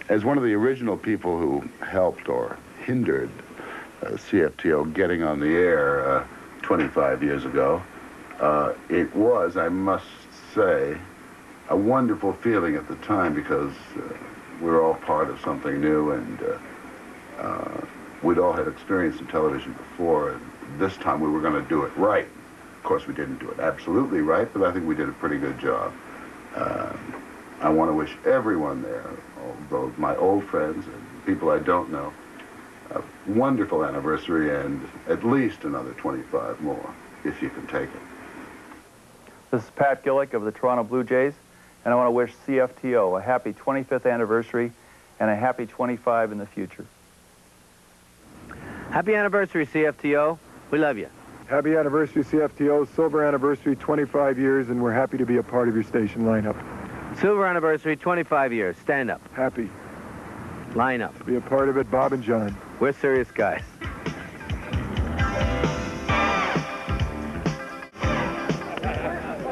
As one of the original people who helped or hindered CFTO getting on the air 25 years ago, it was, I must say, a wonderful feeling at the time because we were all part of something new, and we'd all had experience in television before, and this time we were going to do it right. Of course, we didn't do it absolutely right, but I think we did a pretty good job. I want to wish everyone there, both my old friends and people I don't know, a wonderful anniversary and at least another 25 more, if you can take it. This is Pat Gillick of the Toronto Blue Jays, and I want to wish CFTO a happy 25th anniversary and a happy 25 in the future. Happy anniversary, CFTO. We love you. Happy anniversary, CFTO. Silver anniversary, 25 years, and we're happy to be a part of your station lineup. Silver anniversary, 25 years. Stand up. Happy. Line up. To be a part of it, Bob and John. We're serious guys.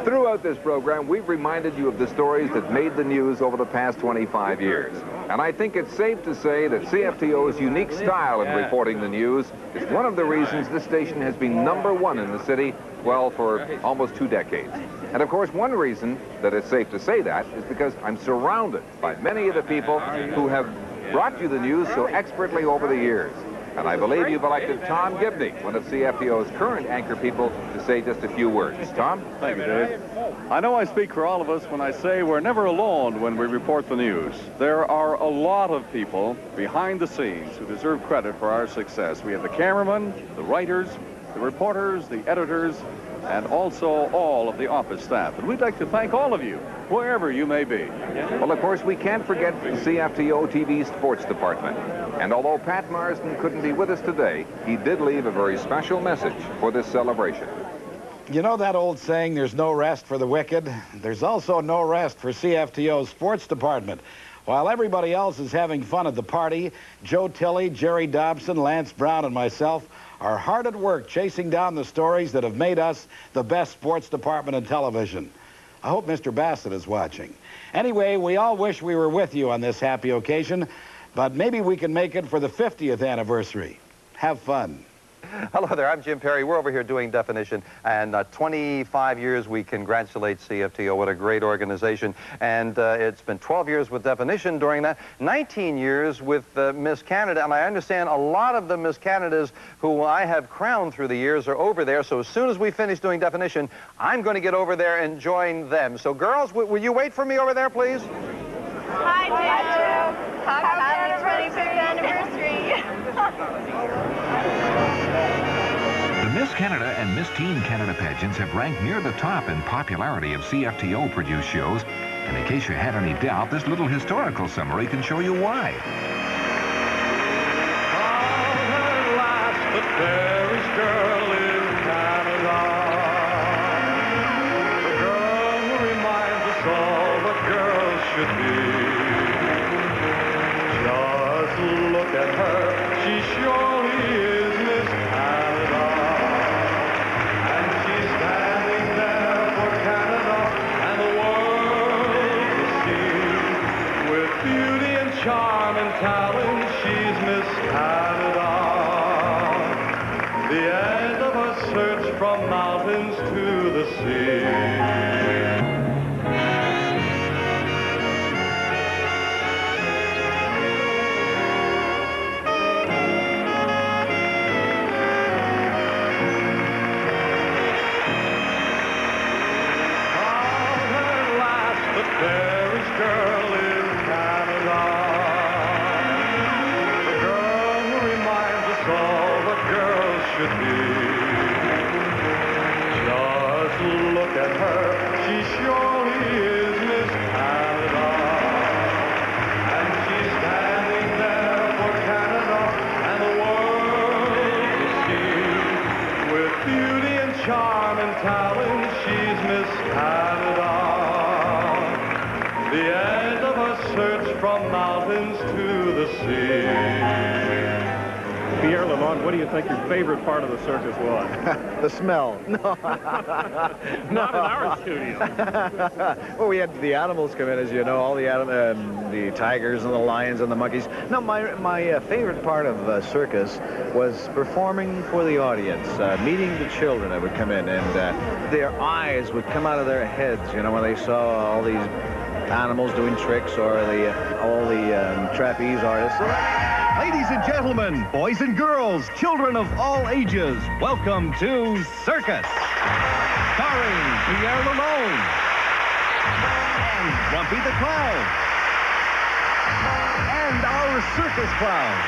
Throughout this program, we've reminded you of the stories that made the news over the past 25 years. And I think it's safe to say that CFTO's unique style in reporting the news is one of the reasons this station has been #1 in the city, well, for almost 2 decades. And of course, one reason that it's safe to say that is because I'm surrounded by many of the people who have brought you the news so expertly over the years. And I believe you've elected Tom Gibney, one of CFTO's current anchor people, to say just a few words. Tom? Thank you, Dave. I know I speak for all of us when I say we're never alone when we report the news. There are a lot of people behind the scenes who deserve credit for our success. We have the cameramen, the writers, the reporters, the editors, and also all of the office staff. And we'd like to thank all of you, wherever you may be. Well, of course, we can't forget the CFTO TV sports department. And although Pat Marsden couldn't be with us today, he did leave a very special message for this celebration. You know that old saying, there's no rest for the wicked? There's also no rest for CFTO's sports department. While everybody else is having fun at the party, Joe Tilley, Jerry Dobson, Lance Brown, and myself are hard at work chasing down the stories that have made us the best sports department in television. I hope Mr. Bassett is watching. Anyway, we all wish we were with you on this happy occasion, but maybe we can make it for the 50th anniversary. Have fun. Hello there, I'm Jim Perry. We're over here doing Definition, and 25 years we congratulate CFTO. What a great organization. And it's been 12 years with Definition during that, 19 years with Miss Canada, and I understand a lot of the Miss Canadas who I have crowned through the years are over there, so as soon as we finish doing Definition, I'm going to get over there and join them. So girls, will you wait for me over there, please? Hi, Jim. Happy 25th anniversary. The Miss Canada and Miss Teen Canada pageants have ranked near the top in popularity of CFTO-produced shows. And in case you had any doubt, this little historical summary can show you why. The fairest girl in Canada. The girl who reminds us all what girls should be. Just look at her, she surely is Miss Canada. And she's standing there for Canada and the world to see. With beauty and charm and talent, she's Miss Canada. The end of a search from mountains to the sea. The fairest girl in Canada. The girl who reminds us all what girls should be. Just look at her, she surely is Miss Canada. And she's standing there for Canada and the world to see. With beauty and charm and talent, she's Miss Canada. The end of a search from mountains to the sea. Pierre Lalonde, what do you think your favorite part of the circus was? The smell. No. Not in our studio. Well, we had the animals come in, as you know, all the the tigers and the lions and the monkeys. No, my favorite part of Circus was performing for the audience, meeting the children that would come in, and their eyes would come out of their heads, you know, when they saw all these animals doing tricks, or all the trapeze artists. Ladies and gentlemen, boys and girls, children of all ages, welcome to Circus, starring Pierre Lalonde and Grumpy the Clown and our circus clown.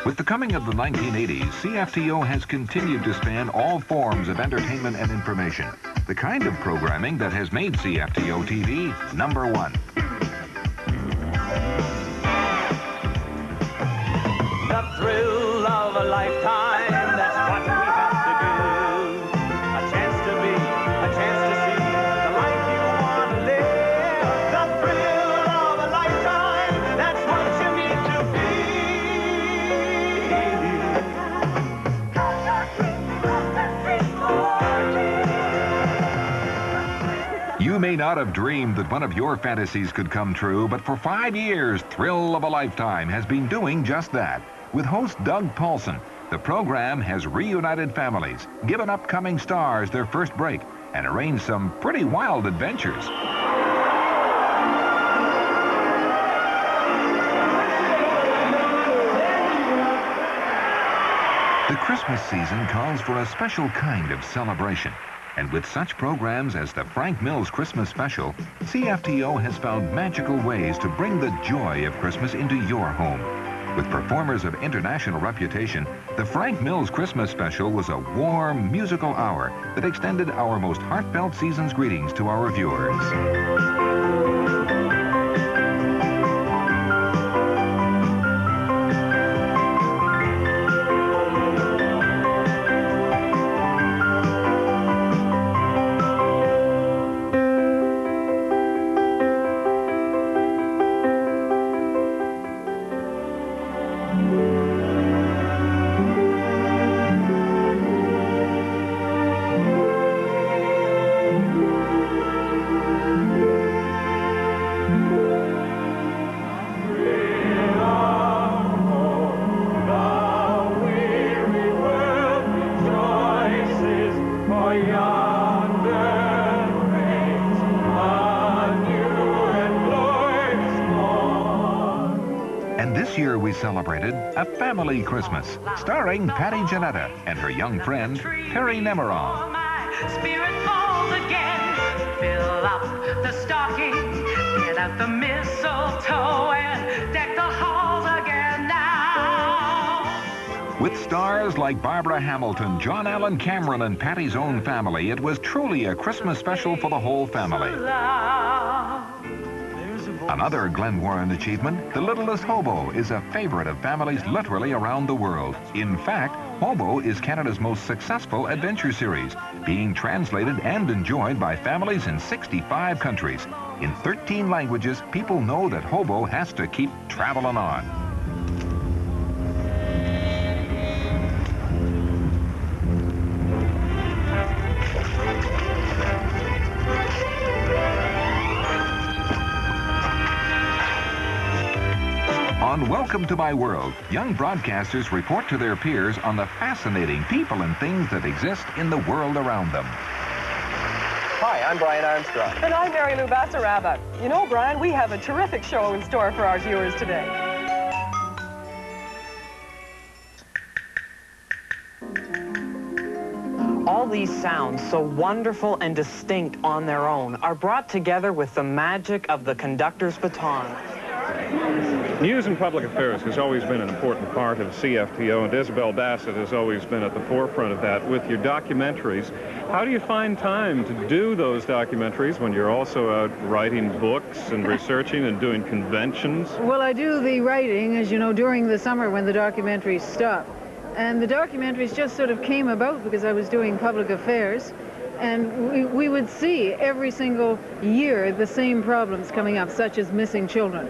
With the coming of the 1980s, CFTO has continued to span all forms of entertainment and information. The kind of programming that has made CFTO TV #1. The thrill of a lifetime, that's what we have to do. A chance to be, a chance to see the life you want to live. The thrill of a lifetime, that's what you need to be. You may not have dreamed that one of your fantasies could come true, but for 5 years, Thrill of a Lifetime has been doing just that. With host Doug Paulson, the program has reunited families, given upcoming stars their first break, and arranged some pretty wild adventures. The Christmas season calls for a special kind of celebration. And with such programs as the Frank Mills Christmas Special, CFTO has found magical ways to bring the joy of Christmas into your home. With performers of international reputation, the Frank Mills Christmas Special was a warm, musical hour that extended our most heartfelt season's greetings to our viewers. This year we celebrated A Family Christmas, starring Patty Janetta and her young friend, Perry Nemiron. Spirit falls again. Fill up the stocking, get out the mistletoe, and deck the halls again now. With stars like Barbara Hamilton, John Allen Cameron, and Patty's own family, it was truly a Christmas special for the whole family. Another Glen Warren achievement, The Littlest Hobo, is a favorite of families literally around the world. In fact, Hobo is Canada's most successful adventure series, being translated and enjoyed by families in 65 countries. In 13 languages, people know that Hobo has to keep traveling on. On Welcome to My World, young broadcasters report to their peers on the fascinating people and things that exist in the world around them. Hi, I'm Brian Armstrong. And I'm Mary Lou Bassett-Rabbit. You know, Brian, we have a terrific show in store for our viewers today. All these sounds, so wonderful and distinct on their own, are brought together with the magic of the conductor's baton. News and public affairs has always been an important part of CFTO, and Isabel Bassett has always been at the forefront of that with your documentaries. How do you find time to do those documentaries when you're also out writing books and researching and doing conventions? Well, I do the writing, as you know, during the summer when the documentaries stop. And the documentaries just sort of came about because I was doing public affairs. And we would see every single year the same problems coming up, such as missing children.